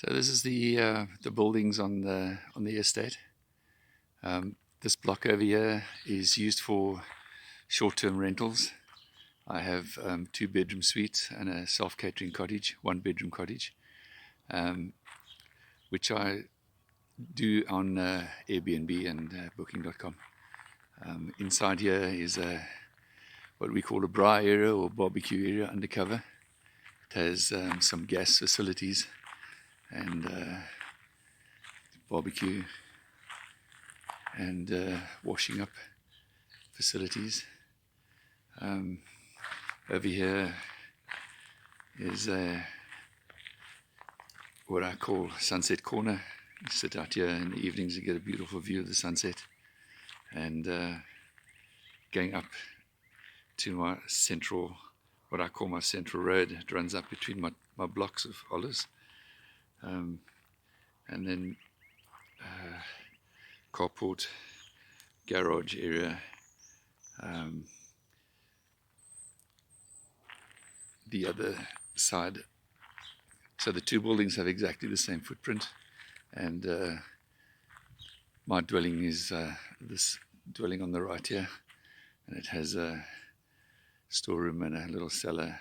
So this is the buildings on the estate. This block over here is used for short-term rentals. I have 2-bedroom suites and a self-catering cottage, 1-bedroom cottage, which I do on Airbnb and Booking.com. Inside here is what we call a braai area or barbecue area undercover. It has some gas facilities and barbecue and washing up facilities. Over here is what I call sunset corner. You sit out here in the evenings and get a beautiful view of the sunset, and going up to my central, what I call my central road. It runs up between my blocks of olives, and then carport, garage area, the other side. So the two buildings have exactly the same footprint, and my dwelling is this dwelling on the right here, and it has a storeroom and a little cellar,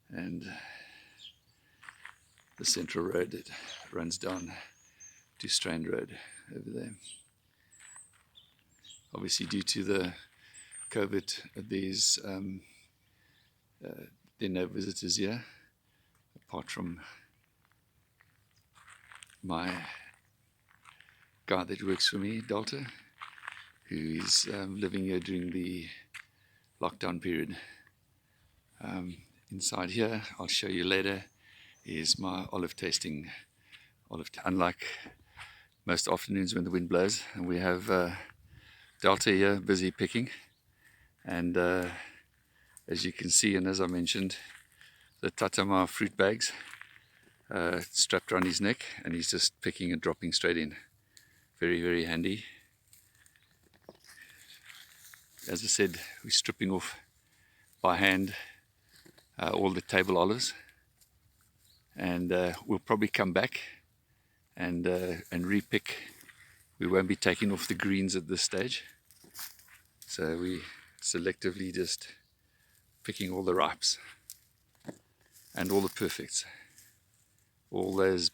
and the central road that runs down to Strand Road over there. Obviously, due to the COVID, there are no visitors here, apart from my guy that works for me, Delta, who is living here during the lockdown period. Inside here, I'll show you later, is my olive tasting. Unlike most afternoons when the wind blows, and we have Delta here busy picking, and as you can see, and as I mentioned, the tatama fruit bags strapped around his neck, and he's just picking and dropping straight in. Very, very handy. As I said, we're stripping off by hand all the table olives, and we'll probably come back and repick. We won't be taking off the greens at this stage, so we selectively just picking all the ripes and all the perfects. All those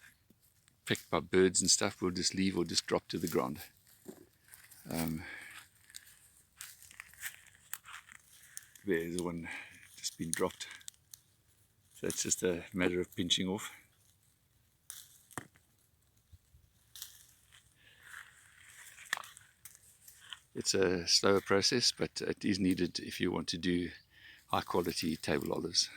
picked by birds and stuff we'll just leave or just drop to the ground. There's one just been dropped, so it's just a matter of pinching off. It's a slower process, but it is needed if you want to do high quality table olives.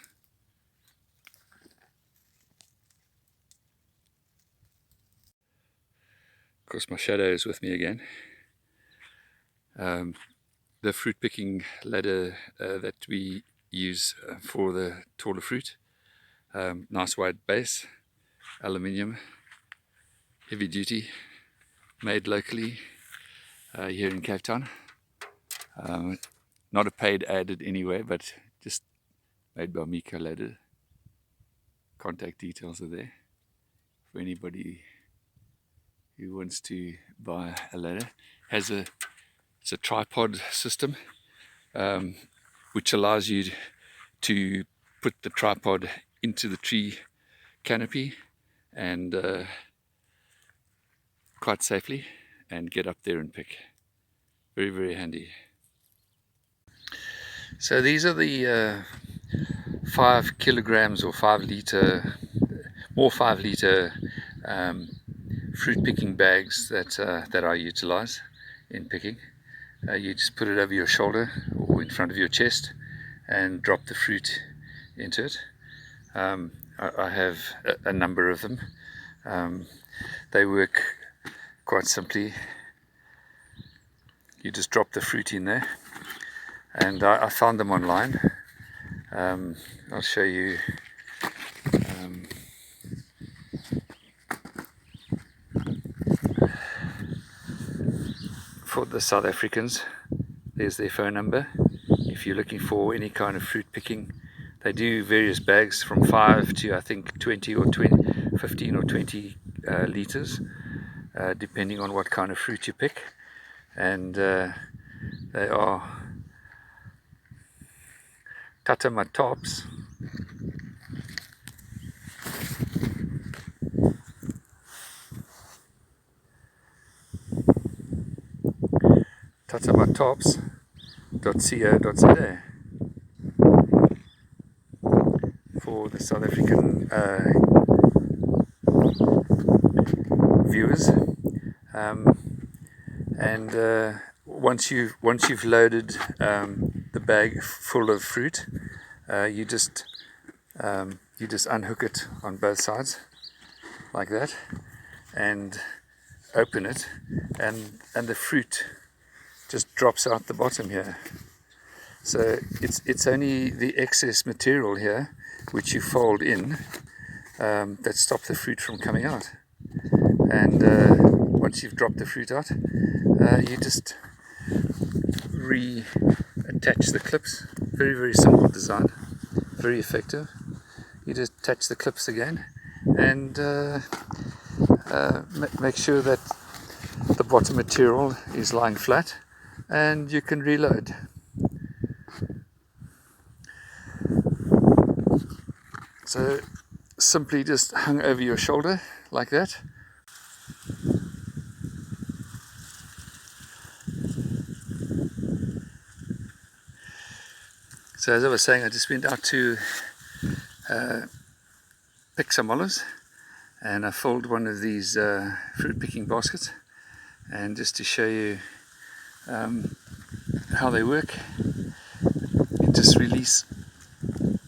Of course, my shadow is with me again. The fruit picking ladder that we use for the taller fruit, nice wide base, aluminium, heavy duty, made locally here in Cape Town. Not a paid ad anyway, but just made by Mika Ladder. Contact details are there for anybody who wants to buy a ladder. It's a tripod system, which allows you to put the tripod into the tree canopy and quite safely, and get up there and pick. Very, very handy. So these are the 5 kilograms or 5 litre, more 5 litre fruit picking bags that I utilize in picking. You just put it over your shoulder or in front of your chest and drop the fruit into it. I have a number of them. They work quite simply. You just drop the fruit in there, and I found them online. I'll show you. For the South Africans, there's their phone number. If you're looking for any kind of fruit picking, they do various bags from 5 to I think 20 or 15 or 20 litres, depending on what kind of fruit you pick. And they are tatamatops. tatamatops.co.za for the South African viewers. And once you've loaded the bag full of fruit, you just unhook it on both sides like that, and open it, and the fruit just drops out the bottom here. So it's only the excess material here, which you fold in, that stops the fruit from coming out. And once you've dropped the fruit out, you just reattach the clips. Very, very simple design, very effective. You just attach the clips again, and make sure that the bottom material is lying flat, and you can reload. So simply just hung over your shoulder like that. So as I was saying, I just went out to pick some olives, and I folded one of these fruit picking baskets, and just to show you how they work, you just release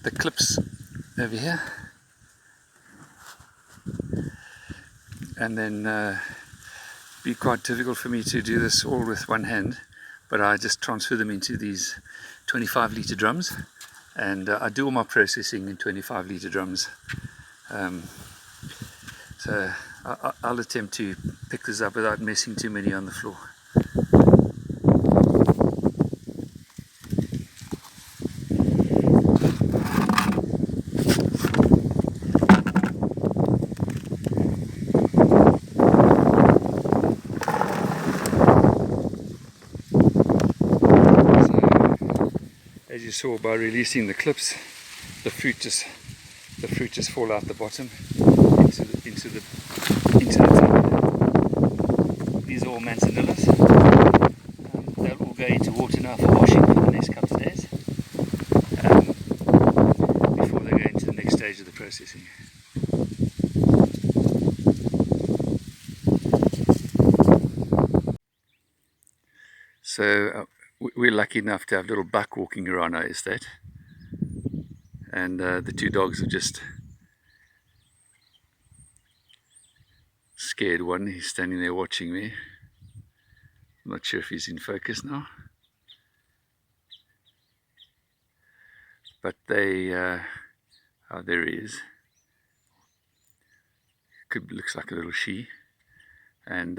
the clips over here, and then be quite difficult for me to do this all with one hand, but I just transfer them into these 25-litre drums, and I do all my processing in 25-litre drums. So I'll attempt to pick this up without messing too many on the floor. As you saw, by releasing the clips, the fruit just fall out the bottom into the top. These are all manzanillas. They'll all go into water now for washing for the next couple of days, before they go into the next stage of the processing. So we're lucky enough to have little buck walking around our estate, and the two dogs are just scared. One, he's standing there watching me. I'm not sure if he's in focus now, but they oh, there he is. Looks like a little she, and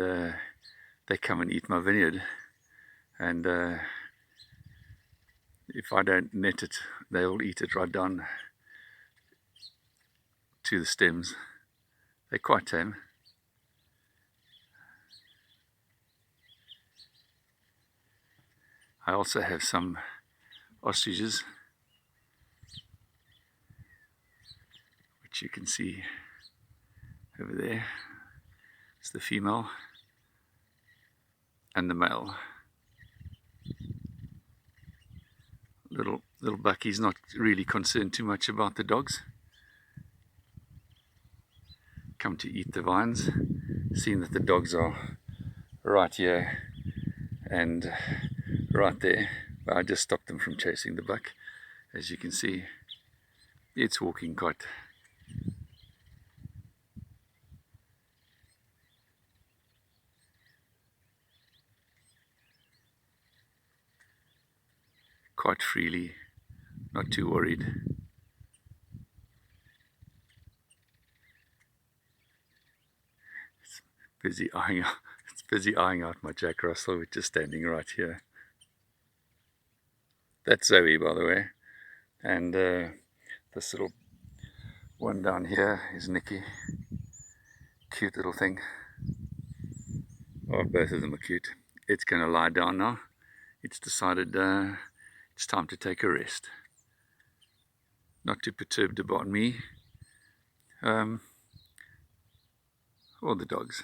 they come and eat my vineyard, and if I don't net it, they'll eat it right down to the stems. They're quite tame. I also have some ostriches, which you can see over there. It's the female and the male. Little Bucky's not really concerned too much about the dogs. Come to eat the vines, seeing that the dogs are right here and right there. But I just stopped them from chasing the buck. As you can see, it's walking quite freely, not too worried. It's busy eyeing out my Jack Russell, which is standing right here. That's Zoe, by the way, and this little one down here is Nikki. cute little thing. Oh, both of them are cute. It's going to lie down now. It's decided it's time to take a rest. Not too perturbed about me or the dogs.